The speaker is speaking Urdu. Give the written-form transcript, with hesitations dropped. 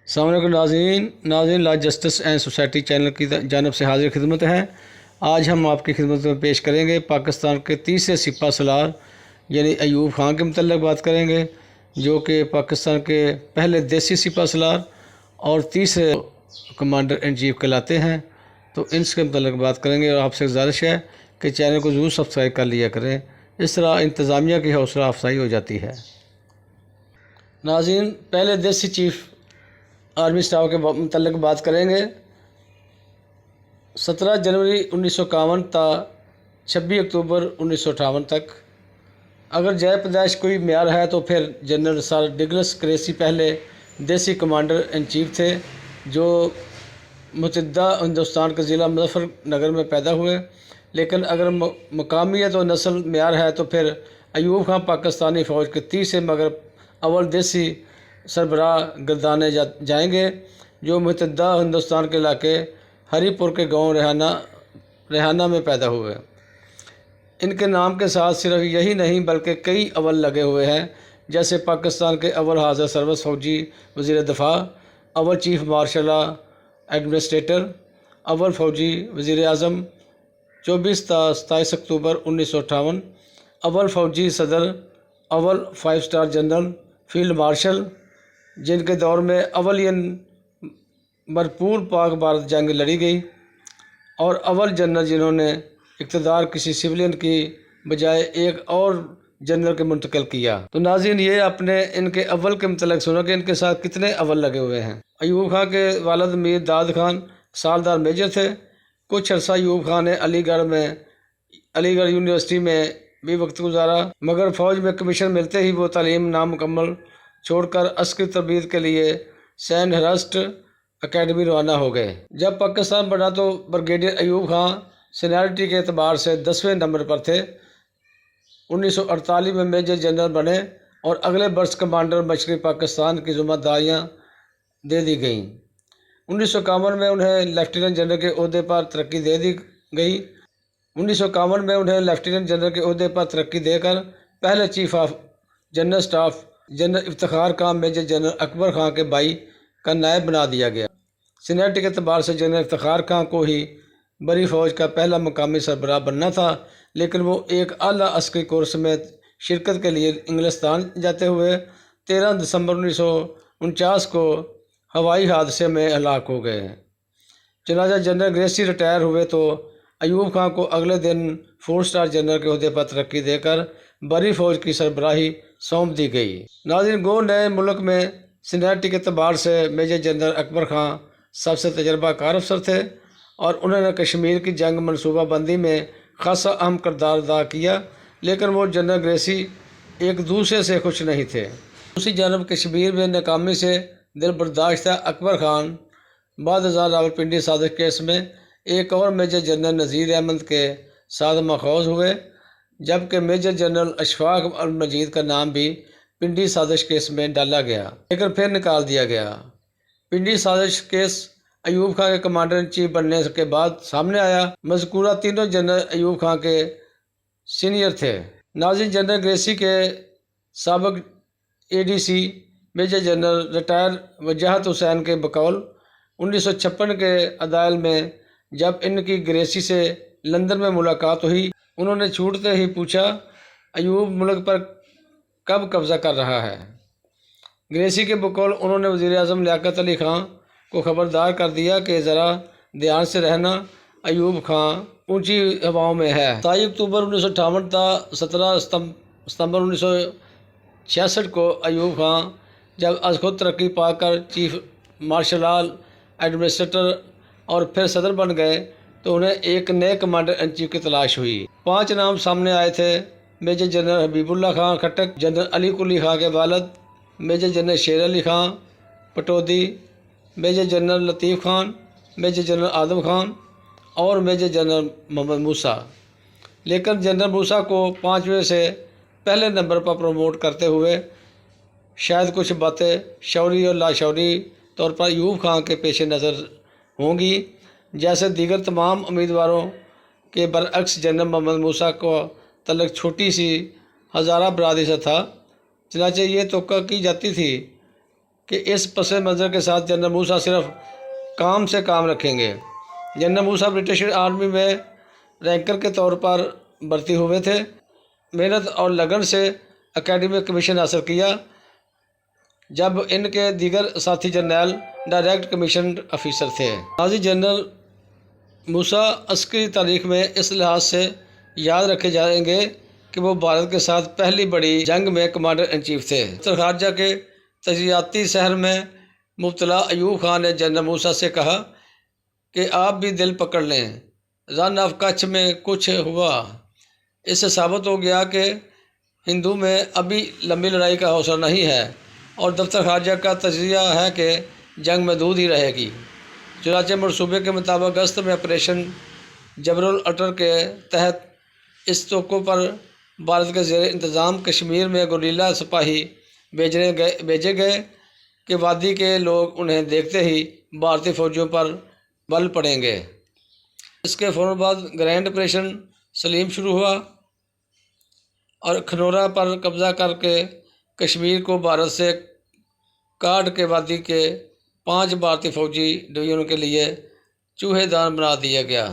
السلام علیکم ناظرین لا جسٹس اینڈ سوسائٹی چینل کی جانب سے حاضر خدمت ہیں۔ آج ہم آپ کی خدمت میں پیش کریں گے پاکستان کے تیسرے سپہ سالار یعنی ایوب خان کے متعلق بات کریں گے، جو کہ پاکستان کے پہلے دیسی سپہ سالار اور تیسرے کمانڈر ان چیف کہلاتے ہیں۔ تو ان کے متعلق بات کریں گے اور آپ سے گزارش ہے کہ چینل کو ضرور سبسکرائب کر لیا کریں، اس طرح انتظامیہ کی حوصلہ افزائی ہو جاتی ہے۔ ناظرین، پہلے دیسی چیف آرمی اسٹاف کے متعلق بات کریں گے۔ 17 جنوری 1951 تا 26 اکتوبر 1958 تک۔ اگر جائے پیدائش کوئی معیار ہے تو پھر جنرل سر ڈگلس کریسی پہلے دیسی کمانڈر ان چیف تھے، جو متحدہ ہندوستان کے ضلع مظفر نگر میں پیدا ہوئے۔ لیکن اگر مقامیت و نسل معیار ہے تو پھر ایوب خان پاکستانی فوج کے تیسرے مگر اول دیسی سربراہ گردانے جائیں گے، جو متحدہ ہندوستان کے علاقے ہری پور کے گاؤں ریحانہ میں پیدا ہوئے۔ ان کے نام کے ساتھ صرف یہی نہیں بلکہ کئی اول لگے ہوئے ہیں، جیسے پاکستان کے اول حاضر سروس فوجی وزیر دفاع، اول چیف مارشل لا ایڈمنسٹریٹر، اول فوجی وزیر اعظم 24 تا 27 اکتوبر 1958، اول فوجی صدر، اول 5 اسٹار جنرل، فیلڈ مارشل، جن کے دور میں اولین بھرپور پاک بھارت جنگ لڑی گئی، اور اول جنرل جنہوں نے اقتدار کسی سویلین کی بجائے ایک اور جنرل کے منتقل کیا۔ تو ناظرین، یہ اپنے ان کے اول کے متعلق سنو کہ ان کے ساتھ کتنے اول لگے ہوئے ہیں۔ ایوب خان کے والد میر داد خان سالدار میجر تھے۔ کچھ عرصہ ایوب خان نے علی گڑھ یونیورسٹی میں بھی وقت گزارا، مگر فوج میں کمیشن ملتے ہی وہ تعلیم نامکمل چھوڑ کر عسکری تربیت کے لیے سینڈ ہرسٹ اکیڈمی روانہ ہو گئے۔ جب پاکستان بنا تو بریگیڈیئر ایوب خان سینیارٹی کے اعتبار سے 10ویں نمبر پر تھے۔ 1948 میں میجر جنرل بنے اور اگلے برس کمانڈر مشرقی پاکستان کی ذمہ داریاں دے دی گئیں۔ 1951 میں انہیں لیفٹیننٹ جنرل کے عہدے پر ترقی دے دی گئی۔ 1951 میں انہیں لیفٹیننٹ جنرل کے عہدے پر ترقی دے کر پہلے chief of general staff general Iftikhar Khan major general Akbar Khan کے بھائی کا نائب بنا دیا گیا۔ سینیارٹی کے اعتبار سے جنرل افتخار خان کو ہی بڑی فوج کا پہلا مقامی سربراہ بننا تھا، لیکن وہ ایک اعلیٰ عسکری کورس میں شرکت کے لیے انگلستان جاتے ہوئے 13 دسمبر 1949 کو ہوائی حادثے میں ہلاک ہو گئے۔ چنانچہ جنرل گریسی ریٹائر ہوئے تو ایوب خان کو اگلے دن 4 اسٹار جنرل کے عہدے پر ترقی دے کر بڑی فوج کی سربراہی سونپ دی گئی۔ ناظرین، گو نئے ملک میں سینیارٹی کے اعتبار سے میجر جنرل اکبر خان سب سے تجربہ کار افسر تھے، اور انہوں نے کشمیر کی جنگ منصوبہ بندی میں خاصا اہم کردار ادا کیا، لیکن وہ جنرل گریسی ایک دوسرے سے خوش نہیں تھے۔ دوسری جانب کشمیر میں ناکامی سے دل برداشتہ اکبر خان بعد ازاں راولپنڈی سازش کیس میں ایک اور میجر جنرل نذیر احمد کے ساتھ ماخوذ ہوئے، جبکہ میجر جنرل اشفاق المجید کا نام بھی پنڈی سازش کیس میں ڈالا گیا، لیکن پھر نکال دیا گیا۔ پنڈی سازش کیس ایوب خان کے کمانڈر ان چیف بننے کے بعد سامنے آیا۔ مذکورہ تینوں جنرل ایوب خان کے سینئر تھے۔ ناظرین، جنرل گریسی کے سابق ADC میجر جنرل ریٹائر وجاہت حسین کے بقول 1956 کے اوائل میں جب ان کی گریسی سے لندن میں ملاقات ہوئی، انہوں نے چھوٹتے ہی پوچھا، ایوب ملک پر کب قبضہ کر رہا ہے؟ گریسی کے بقول انہوں نے وزیر اعظم لیاقت علی خان کو خبردار کر دیا کہ ذرا دھیان سے رہنا، ایوب خان اونچی ہواؤں میں ہے۔ 27 اکتوبر 1958 تا 17 ستمبر 1966 کو ایوب خان جب از خود ترقی پا کر چیف مارشل لا ایڈمنسٹریٹر اور پھر صدر بن گئے تو انہیں ایک نئے کمانڈر ان چیف کی تلاش ہوئی۔ 5 نام سامنے آئے تھے: میجر جنرل حبیب اللہ خان کھٹک، جنرل علی قلی خان کے والد میجر جنرل شیر علی خان پٹودی، میجر جنرل لطیف خان، میجر جنرل آدم خان اور میجر جنرل محمد موسیٰ۔ لیکن جنرل موسیٰ کو 5ویں سے پہلے نمبر پر پروموٹ کرتے ہوئے شاید کچھ باتیں شعوری اور لاشعوری طور پر ایوب خان کے پیش نظر ہوں گی، جیسے دیگر تمام امیدواروں کے برعکس جنرل محمد موسیٰ کو تعلق چھوٹی سی ہزارہ برادری سے تھا۔ چنانچہ یہ توقع کی جاتی تھی کہ اس پس منظر کے ساتھ جنرل موسیٰ صرف کام سے کام رکھیں گے۔ جنرل موسیٰ برٹش آرمی میں رینکر کے طور پر بھرتی ہوئے تھے۔ محنت اور لگن سے اکیڈمی کمیشن حاصل کیا، جب ان کے دیگر ساتھی جرنیل ڈائریکٹ کمیشنڈ افیسر تھے۔ غازی جنرل موسیٰ عسکری تاریخ میں اس لحاظ سے یاد رکھے جائیں گے کہ وہ بھارت کے ساتھ پہلی بڑی جنگ میں کمانڈر ان چیف تھے۔ وزیر خارجہ کے تجزیاتی سحر میں مبتلا ایوب خان نے جنرل موسیٰ سے کہا کہ آپ بھی دل پکڑ لیں، رن آف کچھ میں کچھ ہوا۔ اس سے ثابت ہو گیا کہ ہندو میں ابھی لمبی لڑائی کا حوصلہ نہیں ہے، اور دفتر خارجہ کا تجزیہ ہے کہ جنگ محدود ہی رہے گی۔ چنانچہ منصوبے کے مطابق اگست میں آپریشن جبر العطر کے تحت اس توقع پر بھارت کے زیر انتظام کشمیر میں گوریلا سپاہی بھیجے گئے کہ وادی کے لوگ انہیں دیکھتے ہی بھارتی فوجیوں پر بل پڑیں گے۔ اس کے فوراً بعد گرینڈ آپریشن سلیم شروع ہوا اور کھنورا پر قبضہ کر کے کشمیر کو بھارت سے کاٹ کے وادی کے 5 بھارتی فوجی ڈویژنوں کے لیے چوہے دان بنا دیا گیا۔